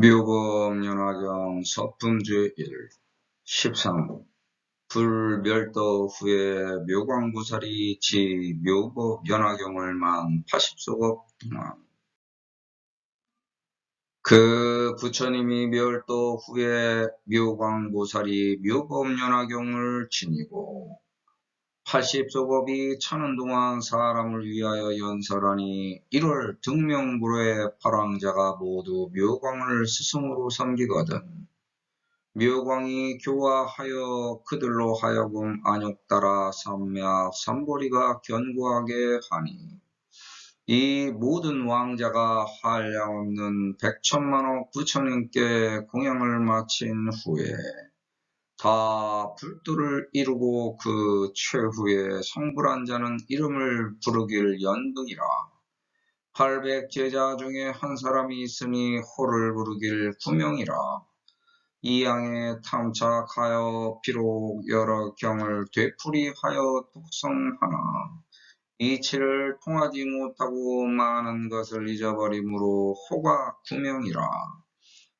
묘법연화경 서품제 1 13 불멸도 후에 묘광부살이 지 묘법연화경을 만 80소급 동안 그 부처님이 멸도 후에 묘광보살이 묘법연화경을 지니고 80소급이 차는 동안 사람을 위하여 연설하니 1월 등명부로의 파랑자가 모두 묘광을 스승으로 섬기거든. 묘광이 교화하여 그들로 하여금 안욕 따라 삼맥 삼보리가 견고하게 하니 이 모든 왕자가 한량없는 백천만억 부처님께 공양을 마친 후에 다 불도를 이루고 그 최후에 성불한 자는 이름을 부르길 연등이라. 800제자 중에 한 사람이 있으니 호를 부르길 구명이라. 이 양에 탐착하여 비록 여러 경을 되풀이하여 독성하나 이치를 통하지 못하고 많은 것을 잊어버림으로 호가 구명이라.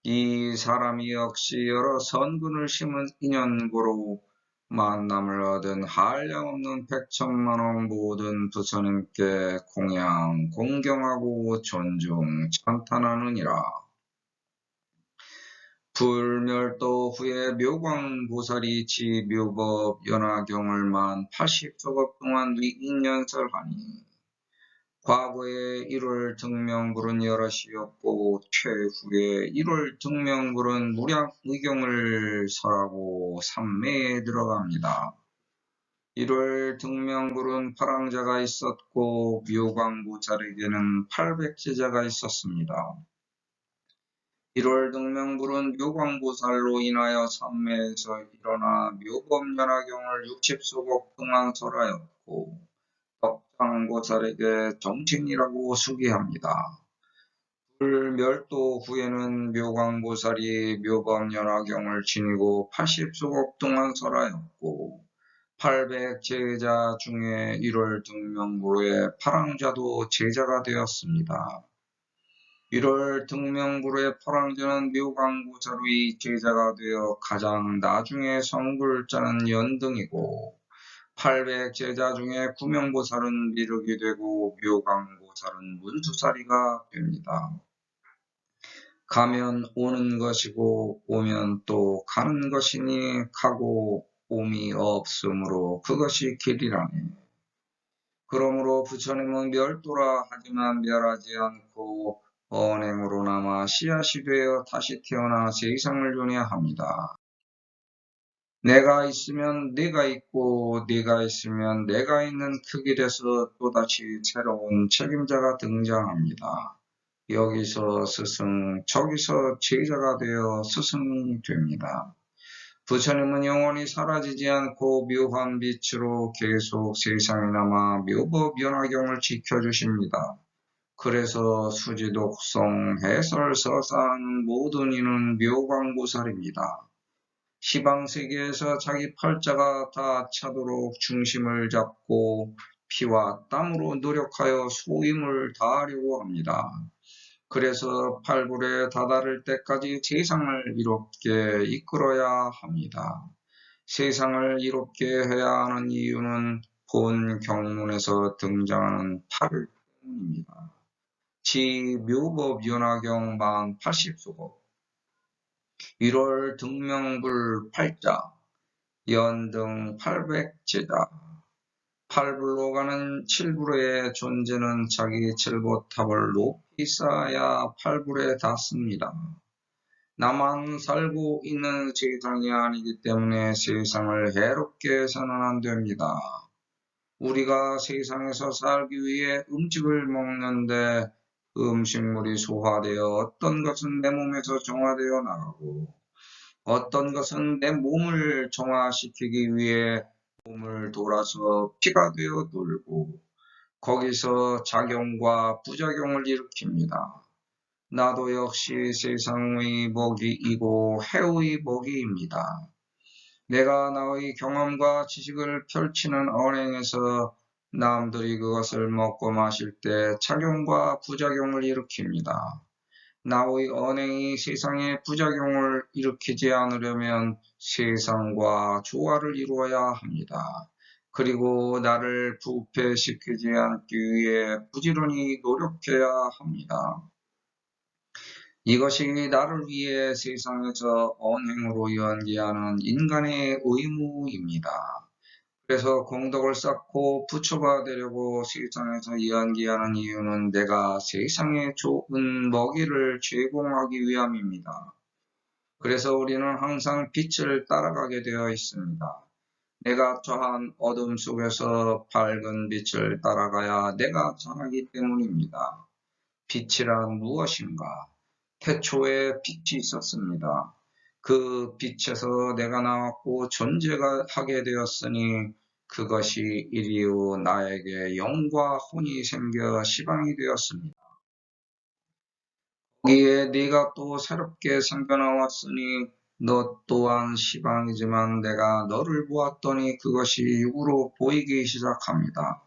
이 사람이 역시 여러 선근을 심은 인연고로 만남을 얻은 한량없는 백천만억 모든 부처님께 공양 공경하고 존중 찬탄하느니라. 불멸도 후에 묘광보살이 지 묘법 연화경을 만 80소급 동안 위인연설하니 과거에 1월 등명불은 여럿이었고 최후에 1월 등명불은 무량의경을 설하고 삼매에 들어갑니다. 1월 등명불은 파랑자가 있었고 묘광보살에게는 800제자가 있었습니다. 1월 등명불은 묘광보살로 인하여 삼매에서 일어나 묘법연화경을 60소급 동안 설하였고 덕장보살에게 정신이라고 수기합니다. 불멸도 후에는 묘광보살이 묘법연화경을 지니고 80소급 동안 설하였고 800제자 중에 1월 등명부로의 파랑자도 제자가 되었습니다. 1월 등명부로의 파랑자는 묘광보살의 제자가 되어 가장 나중에 성불자는 연등이고 800제자 중에 구명보살은 미륵이 되고 묘광보살은 문수사리가 됩니다. 가면 오는 것이고 오면 또 가는 것이니 가고 옴이 없으므로 그것이 길이라네. 그러므로 부처님은 멸도라 하지만 멸하지 않고 언행으로 남아 씨앗이 되어 다시 태어나 세상을 윤회합니다. 내가 있으면 네가 있고 네가 있으면 내가 있는 그 길에서 또다시 새로운 책임자가 등장합니다. 여기서 스승, 저기서 제자가 되어 스승이 됩니다. 부처님은 영원히 사라지지 않고 묘한 빛으로 계속 세상에 남아 묘법 연화경을 지켜주십니다. 그래서 수지독성, 해설, 서사하는 모든 이는 묘광보살입니다. 시방세계에서 자기 팔자가 다 차도록 중심을 잡고 피와 땀으로 노력하여 소임을 다하려고 합니다. 그래서 팔불에 다다를 때까지 세상을 이롭게 이끌어야 합니다. 세상을 이롭게 해야 하는 이유는 본 경문에서 등장하는 팔 때문입니다. 지 묘법 연화경 만 80소급 1월 등명불 팔자 연등 800제자 8불로 가는 7불의 존재는 자기 칠보탑을 높이 쌓아야 8불에 닿습니다. 나만 살고 있는 세상이 아니기 때문에 세상을 해롭게 해서는 안 됩니다. 우리가 세상에서 살기 위해 음식을 먹는데 음식물이 소화되어 어떤 것은 내 몸에서 정화되어 나가고 어떤 것은 내 몸을 정화시키기 위해 몸을 돌아서 피가 되어 돌고 거기서 작용과 부작용을 일으킵니다. 나도 역시 세상의 먹이이고 해의 먹이입니다. 내가 나의 경험과 지식을 펼치는 언행에서 남들이 그것을 먹고 마실 때 작용과 부작용을 일으킵니다. 나의 언행이 세상에 부작용을 일으키지 않으려면 세상과 조화를 이루어야 합니다. 그리고 나를 부패시키지 않기 위해 부지런히 노력해야 합니다. 이것이 나를 위해 세상에서 언행으로 연기하는 인간의 의무입니다. 그래서 공덕을 쌓고 부처가 되려고 세상에서 연기하는 이유는 내가 세상에 좋은 먹이를 제공하기 위함입니다. 그래서 우리는 항상 빛을 따라가게 되어 있습니다. 내가 처한 어둠 속에서 밝은 빛을 따라가야 내가 자라기 때문입니다. 빛이란 무엇인가? 태초에 빛이 있었습니다. 그 빛에서 내가 나왔고 존재하게 되었으니 그것이 이리오 나에게 영과 혼이 생겨 시방이 되었습니다. 거기에 네가 또 새롭게 생겨나왔으니 너 또한 시방이지만 내가 너를 보았더니 그것이 육으로 보이기 시작합니다.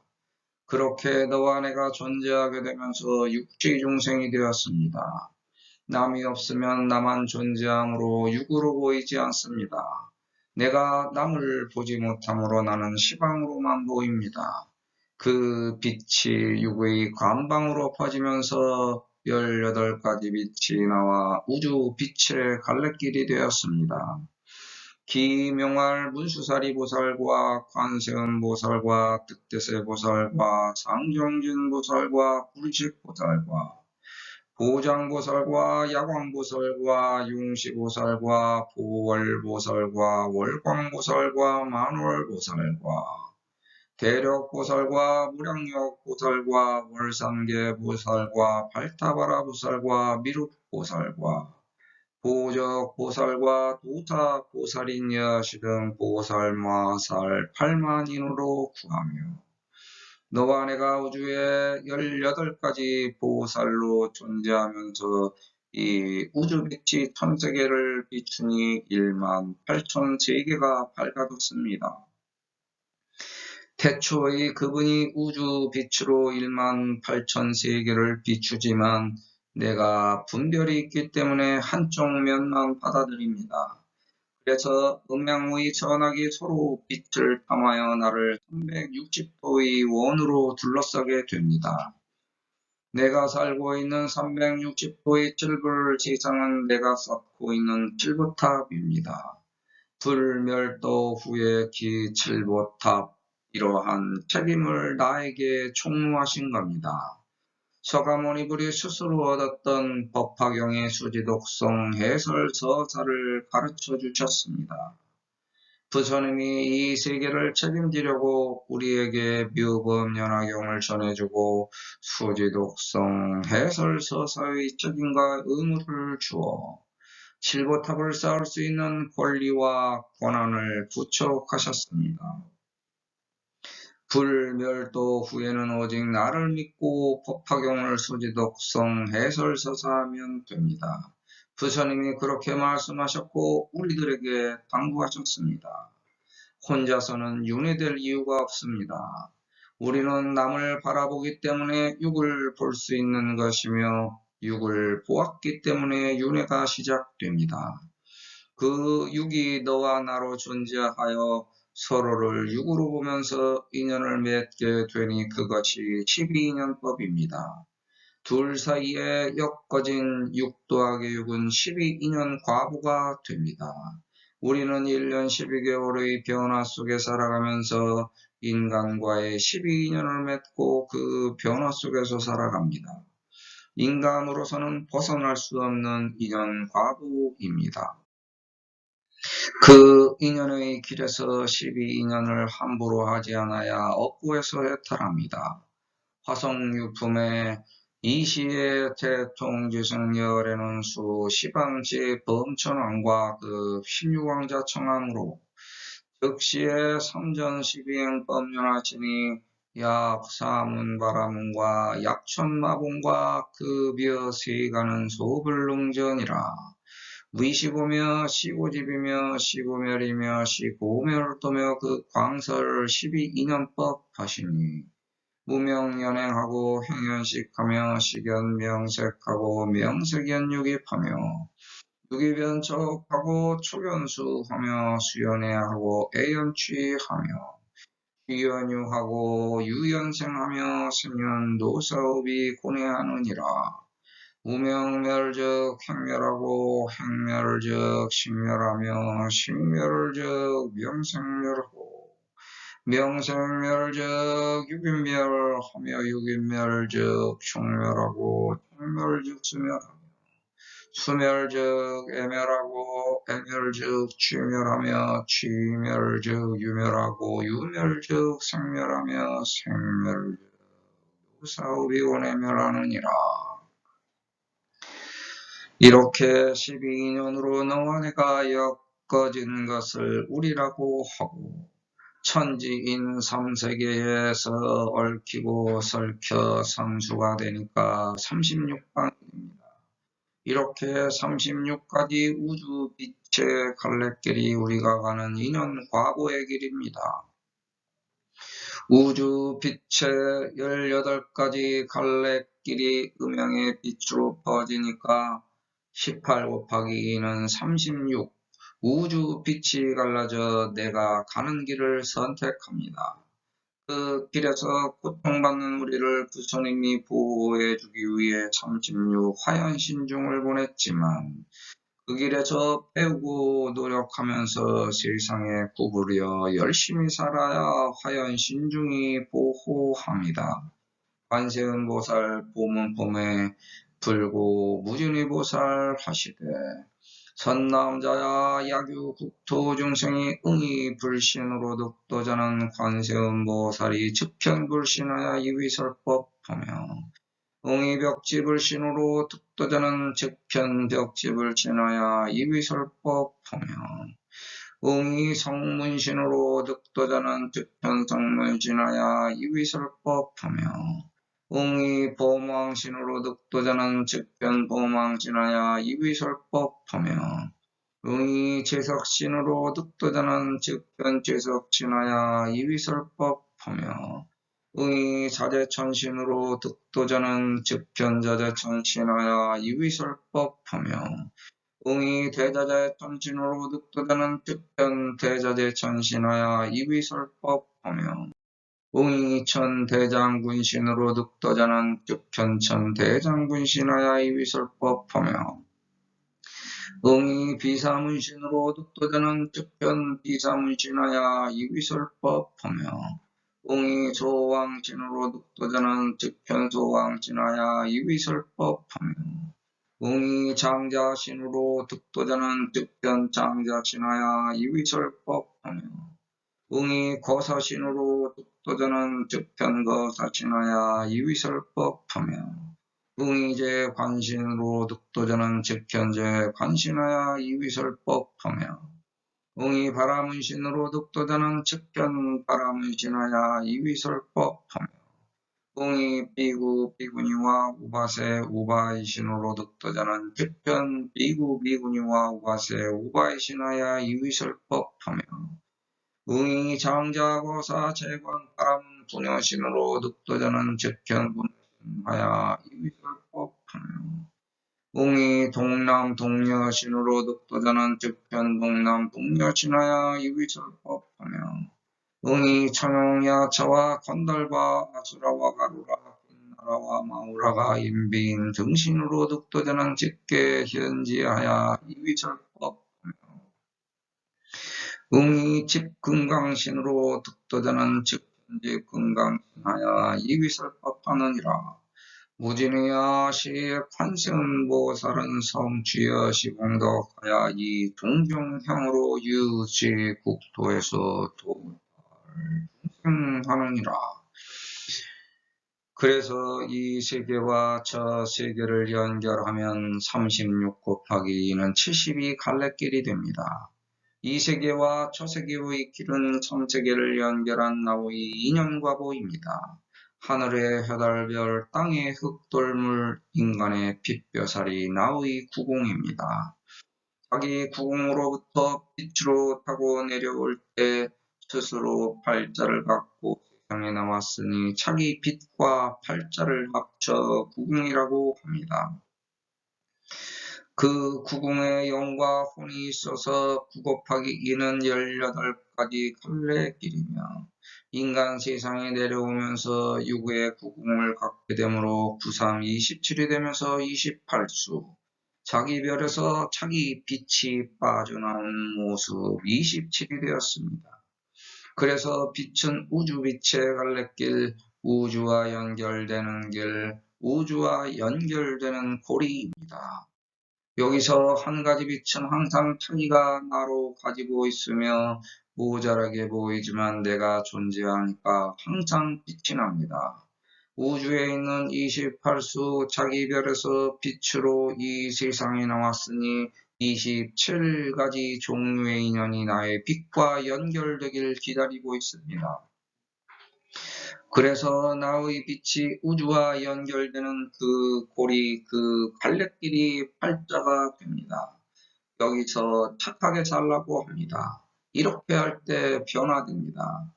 그렇게 너와 내가 존재하게 되면서 육체 중생이 되었습니다. 남이 없으면 나만 존재함으로 육으로 보이지 않습니다. 내가 남을 보지 못함으로 나는 시방으로만 보입니다. 그 빛이 육의 관방으로 퍼지면서 18가지 빛이 나와 우주 빛의 갈래길이 되었습니다. 기명할 문수사리 보살과 관세음 보살과 득대세 보살과 상정진 보살과 불식 보살과 보장보살과 야광보살과 융시보살과 보월보살과 월광보살과 만월보살과 대력보살과 무량역보살과 월삼계보살과 발타바라보살과 미륵보살과 보적보살과 도타보살인 여시 등 보살마살 8만인으로 구하며 너와 내가 우주에 18가지 보살로 존재하면서 이 우주빛이 천세계를 비추니 18,000세계가 밝아졌습니다. 태초의 그분이 우주빛으로 18,000세계를 비추지만 내가 분별이 있기 때문에 한쪽 면만 받아들입니다. 그래서 음양의 전학이 서로 빛을 탐하여 나를 360도의 원으로 둘러싸게 됩니다. 내가 살고 있는 360도의 칠불 지상은 내가 쌓고 있는 칠보탑입니다. 불멸도 후에 기 칠보탑 이러한 책임을 나에게 총무하신 겁니다. 서가모니불이 스스로 얻었던 법화경의 수지독성 해설 서사를 가르쳐 주셨습니다. 부처님이 이 세계를 책임지려고 우리에게 묘법연화경을 전해주고 수지독성 해설 서사의 책임과 의무를 주어 칠보탑을 쌓을 수 있는 권리와 권한을 부척하셨습니다. 불멸도 후에는 오직 나를 믿고 법화경을 수지독성 해설서사하면 됩니다. 부처님이 그렇게 말씀하셨고 우리들에게 당부하셨습니다. 혼자서는 윤회될 이유가 없습니다. 우리는 남을 바라보기 때문에 육을 볼 수 있는 것이며 육을 보았기 때문에 윤회가 시작됩니다. 그 육이 너와 나로 존재하여 서로를 육으로 보면서 인연을 맺게 되니 그것이 12인연법입니다. 둘 사이에 엮어진 6 더하기 6은 12인연 과부가 됩니다. 우리는 1년 12개월의 변화 속에 살아가면서 인간과의 12인연을 맺고 그 변화 속에서 살아갑니다. 인간으로서는 벗어날 수 없는 인연 과부입니다. 그 인연의 길에서 12인연을 함부로 하지 않아야 업고에서 해탈합니다. 화성유품의 이시의 대통지승열에는 수 시방시 범천왕과 그 16왕자 청함으로 즉시에 삼전시비행법륜하시니 약사문바라문과 약천마봉과 그 벼세가는 소불능전이라 위시고며 시고집이며 시고멸이며 시고멸도며 그 광설 12인연법 하시니 무명연행하고 행연식하며 식연명색하고 명색연육입하며 유기변척하고 초연수하며 수연회하고 애연취하며 유연유하고 유연생하며 생연노사업이 고뇌하느니라. 무명멸적 행멸하고 행멸적 식멸하며 식멸적 명생멸하고 명생멸적 유기멸하며 유기멸적 총멸하고 총멸적 수멸하며 수멸적 애멸하고 애멸적 취멸하며 취멸적 유멸하고 유멸적 생멸하며 생멸적 사업이 원해멸하느니라. 이렇게 12년으로 너와 내가 엮어진 것을 우리라고 하고 천지인 3세계에서 얽히고 설켜 상수가 되니까 36방입니다. 이렇게 36가지 우주 빛의 갈래길이 우리가 가는 인연 과거의 길입니다. 우주 빛의 18가지 갈래길이 음양의 빛으로 퍼지니까 18 곱하기 2는 36. 우주 빛이 갈라져 내가 가는 길을 선택합니다. 그 길에서 고통받는 우리를 부처님이 보호해주기 위해 36 화연신중을 보냈지만 그 길에서 배우고 노력하면서 세상에 구부려 열심히 살아야 화연신중이 보호합니다. 관세음보살 보문품에 불고 무진의보살 하시되 선남자야 야규 국토중생이 응이 불신으로 득도자는 관세음보살이 즉현불신하여 이위설법하며 응이 벽지불신으로 득도자는 즉현벽지를 지나야 이위설법하며 응이 성문신으로 득도자는 즉현성문 지나야 이위설법하며 응이 보망신으로 득도자는 즉현보망 지나야 이위설법하며 응이 제석신으로 득도자는 즉현제석 지나야 이위설법하며 응이 자재천신으로 득도자는 즉현자재천신하여 이위설법하며 응이 대자재천신으로 득도자는 즉현대자재천신하여 이위설법하며 응이 천대장군신으로 득도자는 즉현천대장군신하여 이위설법하며 응이 비사문신으로 득도자는 즉현비사문신하여 이위설법하며 응이 소왕신으로 득도자는 즉현소왕신하여 이위설법하며 응이 장자신으로 득도자는 즉현장자신하여 이위설법하며 응이 거사신으로 득도자는 즉현거사신하여 이위설법하며 응이 제관신으로 득도자는 즉현제관신하여 이위설법하며 응이 바라문신으로 득도자는 즉현바라문신하여 이위설법하며 응이 비구비구니와 우바세 우바이신으로 득도자는 즉현비구비구니와 우바세 우바이신하여 이위설법하며 응이 장자거사 재관바라문 분여신으로 득도자는 즉현분여신하여 이위설법하며 응이 동남동여신으로 득도자는 즉현동남동여신하여 이위설법하며 응이 청용야차와 건달바 아수라와 가루라 빛나라와 마우라가 인비인 등신으로 득도자는 직계현지하여 이위설법하며 응이 집금강신으로 득도자는 즉현지금강신하여 이위설법하느니라. 무진의야시 관세음보살은 성취여 시공덕하여 이 동정형으로 유지국토에서 도달하느니라. 그래서 이 세계와 저 세계를 연결하면 36 곱하기 2는 72 갈래길이 됩니다. 이 세계와 저 세계의 길은 3세계를 연결한 나의 인연과보입니다. 하늘의 해달별, 땅의 흙돌물, 인간의 빛벼살이 나의 구공입니다. 자기 구공으로부터 빛으로 타고 내려올 때 스스로 팔자를 갖고 세상에 나왔으니 자기 빛과 팔자를 합쳐 구궁이라고 합니다. 그 구궁에 영과 혼이 있어서 9 곱하기 2는 18가지 갈래길이며 인간 세상에 내려오면서 유구의 구궁을 갖게 되므로 9, 3, 27이 되면서 28수 자기 별에서 자기 빛이 빠져나온 모습 27이 되었습니다. 그래서 빛은 우주빛의 갈래길, 우주와 연결되는 길, 우주와 연결되는 고리입니다. 여기서 한 가지 빛은 항상 자기가 나로 가지고 있으며 모자라게 보이지만 내가 존재하니까 항상 빛이 납니다. 우주에 있는 28수 자기 별에서 빛으로 이 세상에 나왔으니 27가지 종류의 인연이 나의 빛과 연결되길 기다리고 있습니다. 그래서 나의 빛이 우주와 연결되는 그 고리, 그 갈래길이 팔자가 됩니다. 여기서 착하게 살라고 합니다. 이렇게 할 때 변화됩니다.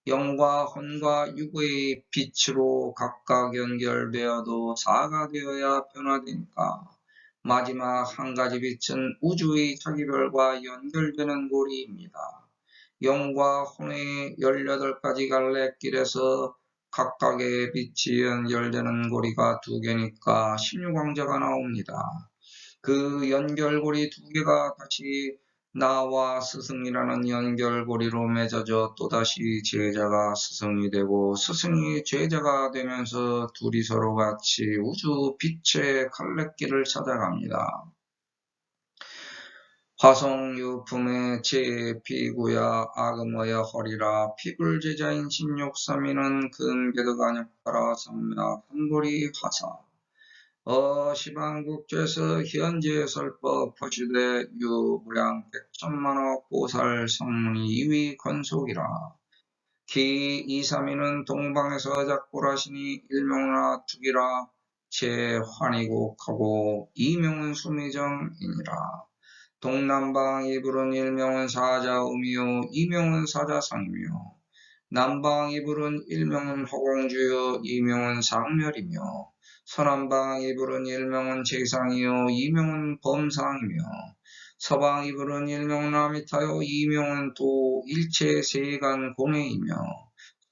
영과 혼과 육의 빛으로 각각 연결되어도 4가 되어야 변화되니까 마지막 한 가지 빛은 우주의 자기별과 연결되는 고리입니다. 영과 혼의 18가지 갈래길에서 각각의 빛이 연결되는 고리가 2개니까 16왕자가 나옵니다. 그 연결고리 2개가 다시 나와 스승이라는 연결고리로 맺어져 또다시 제자가 스승이 되고 스승이 제자가 되면서 둘이 서로 같이 우주 빛의 갈래길을 찾아갑니다. 화성유품의 제피구야 아금어야 허리라 피불제자인 16삼이는 금계도가 녁하라 삼약 한고리 화사 시방국제에서 현재설법 포시대 유무량 백천만억 보살 성문이 2위 건속이라 기 232는 동방에서 작골하시니 일명은 투기라 제환이곡하고 이명은 수미정이니라. 동남방 이불은 일명은 사자음이요 이명은 사자상이며 남방 이불은 일명은 허공주요 이명은 상멸이며 서남방 이불은 일명은 재상이요 이명은 범상이며 서방 이불은 일명은 아미타요 이명은 도 일체 세간 공해이며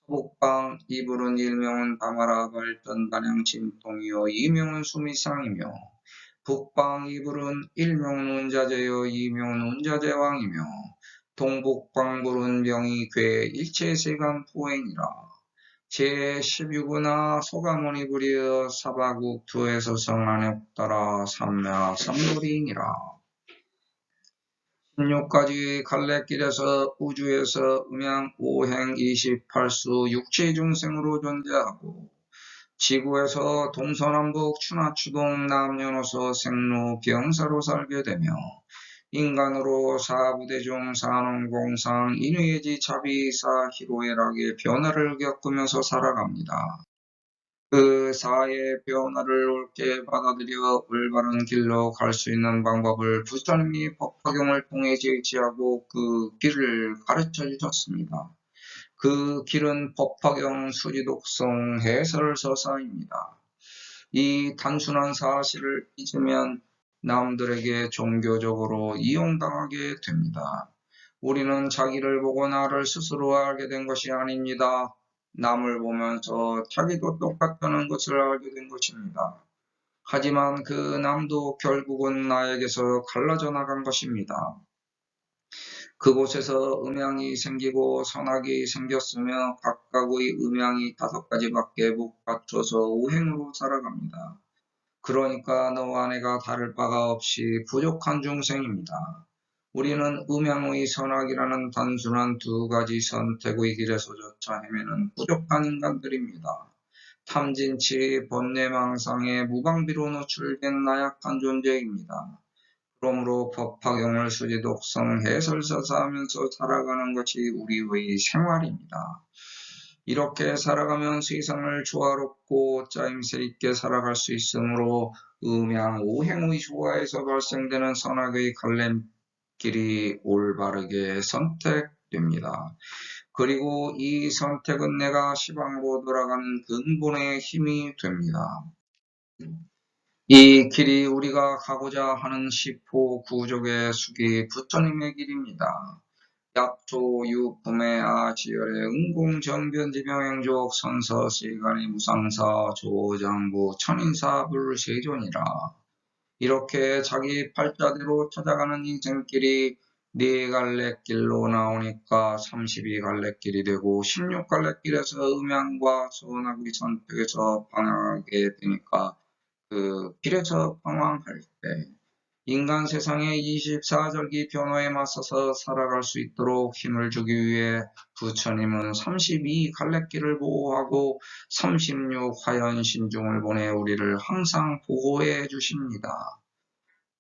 서북방 이불은 일명은 바마라 발전 단양 진통이요 이명은 수미상이며 북방 이불은 일명은 운자제요 이명은 운자제왕이며 동북방불은 명이 괴 일체세간 포행이라. 제16은하 소가모니 불이여 사바국투에서 성안에 따라 삼야 삼돌이니라. 16가지 갈래길에서 우주에서 음양 5행 28수 육체중생으로 존재하고 지구에서 동서남북 추나추동 남녀노소 생로 병사로 살게 되며 인간으로 사부대중 산업공상 인위의지 자비사 희로애락의 변화를 겪으면서 살아갑니다. 그 사의 변화를 옳게 받아들여 올바른 길로 갈 수 있는 방법을 부처님이 법화경을 통해 제시하고 그 길을 가르쳐 주셨습니다. 그 길은 법화경 수지독성 해설서사입니다. 이 단순한 사실을 잊으면 남들에게 종교적으로 이용당하게 됩니다. 우리는 자기를 보고 나를 스스로 알게 된 것이 아닙니다. 남을 보면서 자기도 똑같다는 것을 알게 된 것입니다. 하지만 그 남도 결국은 나에게서 갈라져 나간 것입니다. 그곳에서 음양이 생기고 선악이 생겼으며 각각의 음양이 5가지밖에 못 갖춰서 우행으로 살아갑니다. 그러니까 너와 내가 다를 바가 없이 부족한 중생입니다. 우리는 음양의 선악이라는 단순한 2가지 선택의 길에서조차 헤매는 부족한 인간들입니다. 탐진치 번뇌망상에 무방비로 노출된 나약한 존재입니다. 그러므로 법화경을 수지독성 해설서사하면서 살아가는 것이 우리의 생활입니다. 이렇게 살아가면 세상을 조화롭고 짜임새 있게 살아갈 수 있으므로 음양 오행의 조화에서 발생되는 선악의 갈림길이 올바르게 선택됩니다. 그리고 이 선택은 내가 시방으로 돌아가는 근본의 힘이 됩니다. 이 길이 우리가 가고자 하는 시포 구족의 수기 부처님의 길입니다. 약조 유품의 아지열의 응공정변지병행족 선서시간의 무상사 조장부 천인사불 세존이라. 이렇게 자기 팔자대로 찾아가는 인생길이 4갈래길로 나오니까 32갈래길이 되고 16갈래길에서 음양과 선악의 선택에서 방황하게 되니까 그 길에서 방황할 때 인간 세상의 24절기 변화에 맞서서 살아갈 수 있도록 힘을 주기 위해 부처님은 32갈래길을 보호하고 36화연신중을 보내 우리를 항상 보호해 주십니다.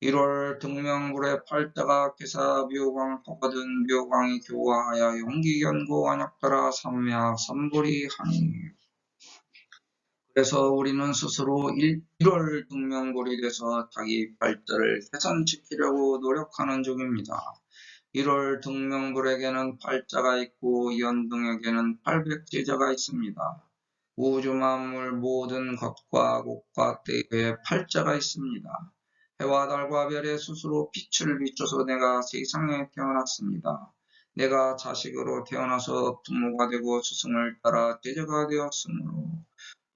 1월 등명불의 팔자가 기사 묘광 허거든 묘광이 교화하여 용기견고 완역따라 삼약 삼불이 하니. 그래서 우리는 스스로 1월 등명불이 돼서 자기 팔자를 개선시키려고 노력하는 중입니다. 1월 등명불에게는 팔자가 있고 연등에게는 팔백제자가 있습니다. 우주 만물 모든 것과 곳과 때에 팔자가 있습니다. 해와 달과 별에 스스로 빛을 비춰서 내가 세상에 태어났습니다. 내가 자식으로 태어나서 부모가 되고 스승을 따라 제자가 되었으므로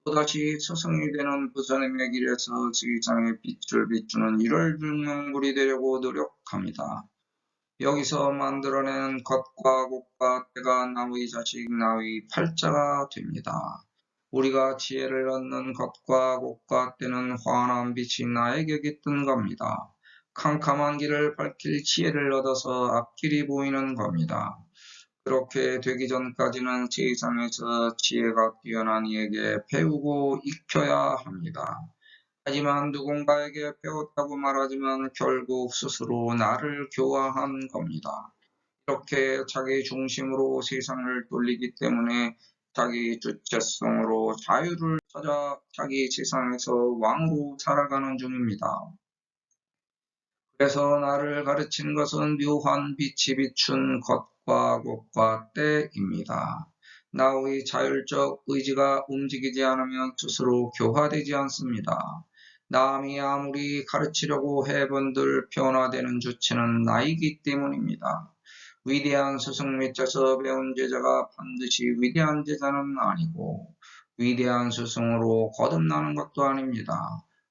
또다시 스승이 되는 부처님의 길에서 세상에 빛을 비추는 1월 등명불이 되려고 노력합니다. 여기서 만들어낸 것과 곳과 때가 나의 자식 나의 팔자가 됩니다. 우리가 지혜를 얻는 것과 곳과 때는 환한 빛이 나에게 깃든 겁니다. 캄캄한 길을 밝힐 지혜를 얻어서 앞길이 보이는 겁니다. 그렇게 되기 전까지는 세상에서 지혜가 뛰어난 이에게 배우고 익혀야 합니다. 하지만 누군가에게 배웠다고 말하지만 결국 스스로 나를 교화한 겁니다. 이렇게 자기 중심으로 세상을 돌리기 때문에 자기 주체성으로 자유를 찾아 자기 세상에서 왕으로 살아가는 중입니다. 그래서 나를 가르친 것은 묘한 빛이 비춘 것과 곳과 때입니다. 나의 자율적 의지가 움직이지 않으면 스스로 교화되지 않습니다. 남이 아무리 가르치려고 해본들 변화되는 주체는 나이기 때문입니다. 위대한 스승 밑에서 배운 제자가 반드시 위대한 제자는 아니고 위대한 스승으로 거듭나는 것도 아닙니다.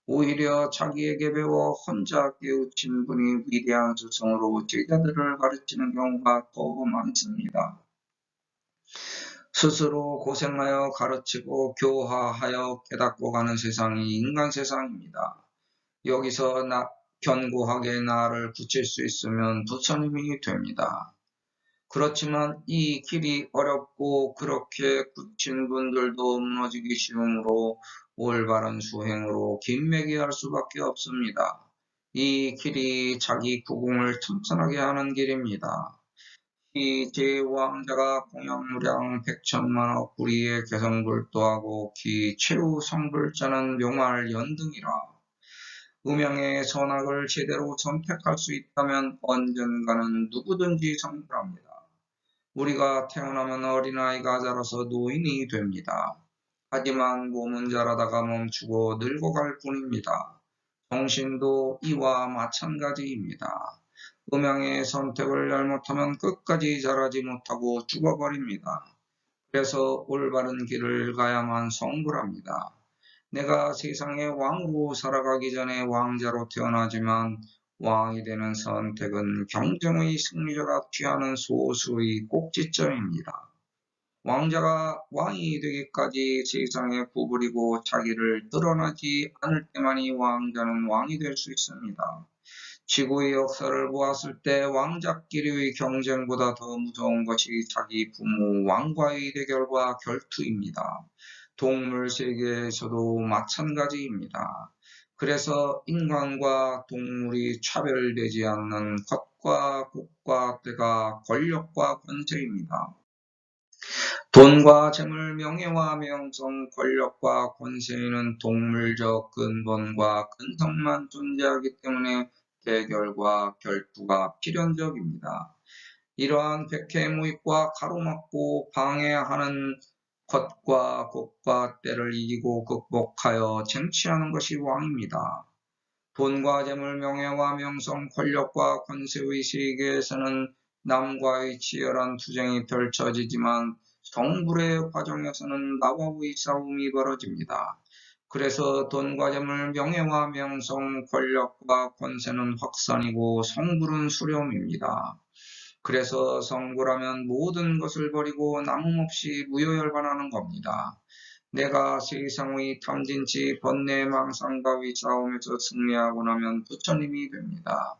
오히려 자기에게 배워 혼자 깨우친 분이 위대한 스승으로 제자들을 가르치는 경우가 더 많습니다. 스스로 고생하여 가르치고 교화하여 깨닫고 가는 세상이 인간 세상입니다. 여기서 견고하게 나를 붙일 수 있으면 부처님이 됩니다. 그렇지만 이 길이 어렵고 그렇게 굳힌 분들도 무너지기 쉬우므로 올바른 수행으로 긴매기 할 수밖에 없습니다. 이 길이 자기 구공을 튼튼하게 하는 길입니다. 이 제 왕자가 공양무량 백천만억 구리의 개성불도하고 기 최후 성불자는 묘말 연등이라. 음양의 선악을 제대로 선택할 수 있다면 언젠가는 누구든지 성불합니다. 우리가 태어나면 어린아이가 자라서 노인이 됩니다. 하지만 몸은 자라다가 멈추고 늙어갈 뿐입니다. 정신도 이와 마찬가지입니다. 음양의 선택을 잘못하면 끝까지 자라지 못하고 죽어버립니다. 그래서 올바른 길을 가야만 성불합니다. 내가 세상의 왕으로 살아가기 전에 왕자로 태어나지만 왕이 되는 선택은 경쟁의 승리자가 취하는 소수의 꼭지점입니다. 왕자가 왕이 되기까지 세상에 구부리고 자기를 드러나지 않을 때만이 왕자는 왕이 될 수 있습니다. 지구의 역사를 보았을 때 왕자끼리의 경쟁보다 더 무서운 것이 자기 부모 왕과의 대결과 결투입니다. 동물 세계에서도 마찬가지입니다. 그래서 인간과 동물이 차별되지 않는 것과 곳과 때가 권력과 권세입니다. 돈과 재물, 명예와 명성, 권력과 권세에는 동물적 근본과 근성만 존재하기 때문에 대결과 결투가 필연적입니다. 이러한 백해무익과 가로막고 방해하는 것과 곡과 때를 이기고 극복하여 쟁취하는 것이 왕입니다. 돈과 재물, 명예와 명성, 권력과 권세의 세계에서는 남과의 치열한 투쟁이 펼쳐지지만 성불의 과정에서는 나와의 싸움이 벌어집니다. 그래서 돈과 재물, 명예와 명성, 권력과 권세는 확산이고 성불은 수렴입니다. 그래서 성불하면 모든 것을 버리고 남음없이 무효열반하는 겁니다. 내가 세상의 탐진치 번뇌망상과의 싸움에서 승리하고 나면 부처님이 됩니다.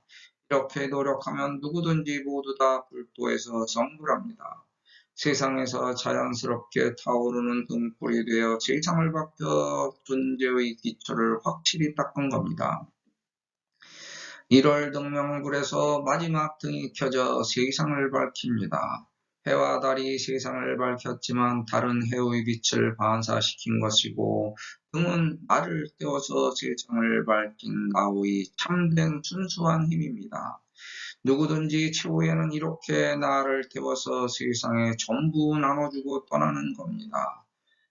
이렇게 노력하면 누구든지 모두 다 불도에서 성불합니다. 세상에서 자연스럽게 타오르는 등불이 되어 세상을 바뀌어 존재의 기초를 확실히 닦은 겁니다. 1월 등명불에서 마지막 등이 켜져 세상을 밝힙니다. 해와 달이 세상을 밝혔지만 달은 해의 빛을 반사시킨 것이고 등은 나를 떼어서 세상을 밝힌 나의 참된 순수한 힘입니다. 누구든지 최후에는 이렇게 나를 태워서 세상에 전부 나눠주고 떠나는 겁니다.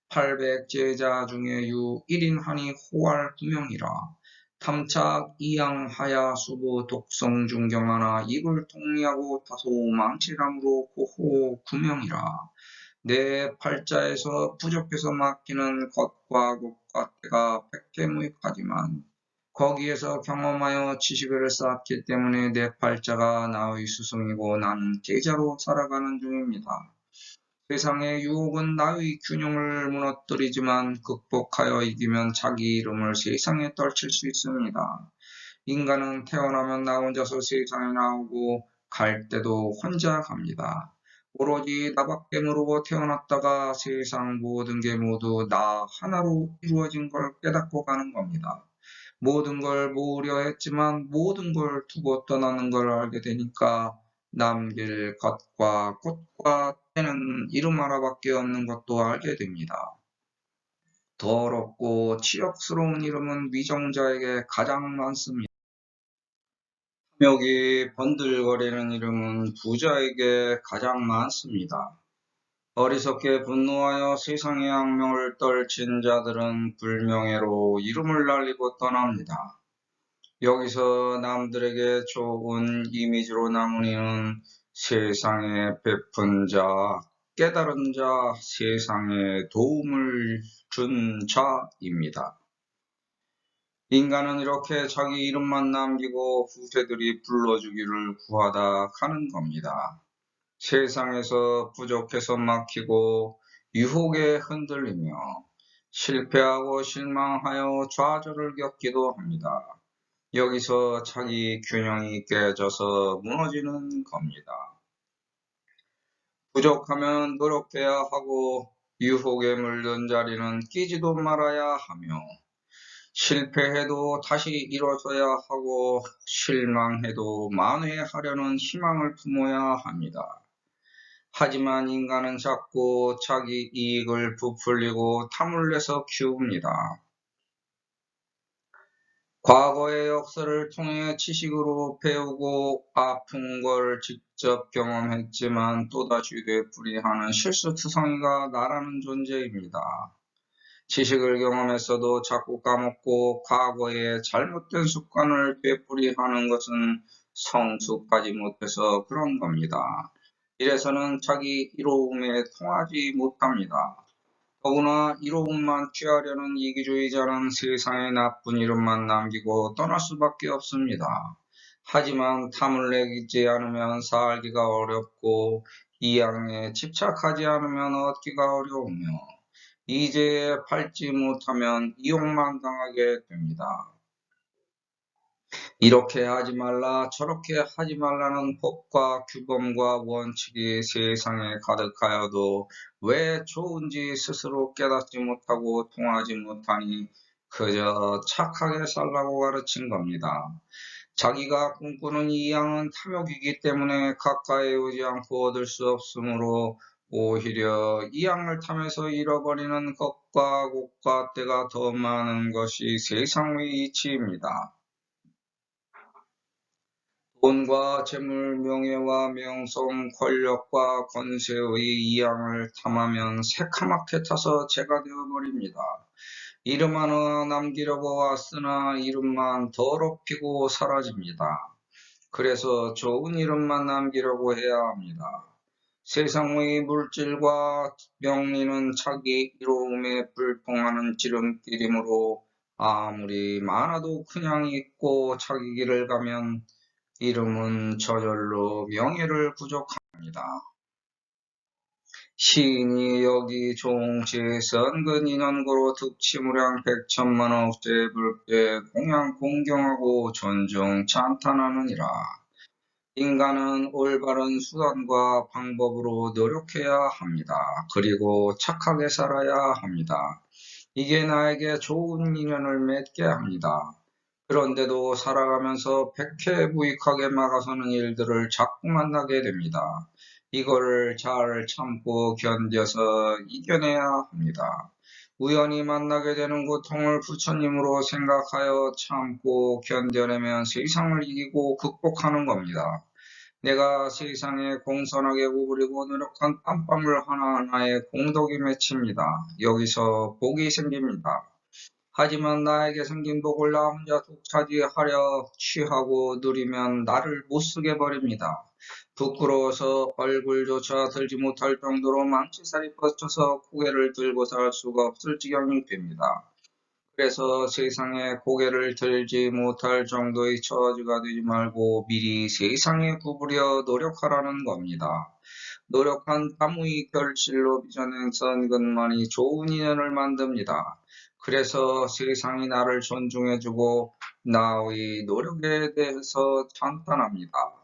800제자 중에 유 1인하니 호활 9명이라. 탐착 이양 하야 수부 독성 중경하나 이를 통리하고 다소 망실함으로 고호 9명이라. 내 팔자에서 부족해서 맡기는 것과 곡과 때가 백개무익하지만 거기에서 경험하여 지식을 쌓았기 때문에 내 팔자가 나의 스승이고 나는 제자로 살아가는 중입니다. 세상의 유혹은 나의 균형을 무너뜨리지만 극복하여 이기면 자기 이름을 세상에 떨칠 수 있습니다. 인간은 태어나면 나 혼자서 세상에 나오고 갈 때도 혼자 갑니다. 오로지 나밖에 모르고 태어났다가 세상 모든 게 모두 나 하나로 이루어진 걸 깨닫고 가는 겁니다. 모든 걸 모으려 했지만 모든 걸 두고 떠나는 걸 알게 되니까 남길 겉과 꽃과 때는 이름 하나밖에 없는 것도 알게 됩니다. 더럽고 치욕스러운 이름은 위정자에게 가장 많습니다. 탐욕이 번들거리는 이름은 부자에게 가장 많습니다. 어리석게 분노하여 세상의 악명을 떨친 자들은 불명예로 이름을 날리고 떠납니다. 여기서 남들에게 좋은 이미지로 남은 이는 세상에 베푼 자, 깨달은 자, 세상에 도움을 준 자입니다. 인간은 이렇게 자기 이름만 남기고 후세들이 불러주기를 구하다 가는 겁니다. 세상에서 부족해서 막히고 유혹에 흔들리며 실패하고 실망하여 좌절을 겪기도 합니다. 여기서 자기 균형이 깨져서 무너지는 겁니다. 부족하면 노력해야 하고 유혹에 물든 자리는 끼지도 말아야 하며 실패해도 다시 일어서야 하고 실망해도 만회하려는 희망을 품어야 합니다. 하지만 인간은 자꾸 자기 이익을 부풀리고 탐을 내서 키웁니다. 과거의 역사를 통해 지식으로 배우고 아픈 걸 직접 경험했지만 또다시 되풀이하는 실수투성이가 나라는 존재입니다. 지식을 경험했어도 자꾸 까먹고 과거의 잘못된 습관을 되풀이하는 것은 성숙하지 못해서 그런 겁니다. 이래서는 자기 이로움에 통하지 못합니다. 더구나 이로움만 취하려는 이기주의자는 세상에 나쁜 이름만 남기고 떠날 수밖에 없습니다. 하지만 탐을 내지 않으면 살기가 어렵고 이양에 집착하지 않으면 얻기가 어려우며 이제에 밟지 못하면 이용만 당하게 됩니다. 이렇게 하지 말라 저렇게 하지 말라는 법과 규범과 원칙이 세상에 가득하여도 왜 좋은지 스스로 깨닫지 못하고 통하지 못하니 그저 착하게 살라고 가르친 겁니다. 자기가 꿈꾸는 이 양은 탐욕이기 때문에 가까이 오지 않고 얻을 수 없으므로 오히려 이 양을 탐해서 잃어버리는 것과 곡과 때가 더 많은 것이 세상의 이치입니다. 돈과 재물, 명예와 명성, 권력과 권세의 이양을 탐하면 새카맣게 타서 재가 되어버립니다. 이름 하나 남기려고 왔으나 이름만 더럽히고 사라집니다. 그래서 좋은 이름만 남기려고 해야 합니다. 세상의 물질과 명리는 자기 이로움에 불통하는 지름길이므로 아무리 많아도 그냥 있고 자기 길을 가면 이름은 저절로 명예를 부족합니다. 시인이 여기 종치의 선근 인원고로 득치무량 백천만 억제 불께 공양 공경하고 존중 찬탄하느니라. 인간은 올바른 수단과 방법으로 노력해야 합니다. 그리고 착하게 살아야 합니다. 이게 나에게 좋은 인연을 맺게 합니다. 그런데도 살아가면서 백해무익하게 막아서는 일들을 자꾸 만나게 됩니다. 이거를 잘 참고 견뎌서 이겨내야 합니다. 우연히 만나게 되는 고통을 부처님으로 생각하여 참고 견뎌내면 세상을 이기고 극복하는 겁니다. 내가 세상에 공손하게 구부리고 노력한 땀방울 하나하나에 공덕이 맺힙니다. 여기서 복이 생깁니다. 하지만 나에게 생긴 복을 나 혼자 독차지하려 취하고 누리면 나를 못쓰게 버립니다. 부끄러워서 얼굴조차 들지 못할 정도로 망치살이 뻗쳐서 고개를 들고 살 수가 없을 지경이 됩니다. 그래서 세상에 고개를 들지 못할 정도의 처지가 되지 말고 미리 세상에 구부려 노력하라는 겁니다. 노력한 땀의 결실로 빚어낸 선근만이 좋은 인연을 만듭니다. 그래서 세상이 나를 존중해주고 나의 노력에 대해서 찬탄합니다.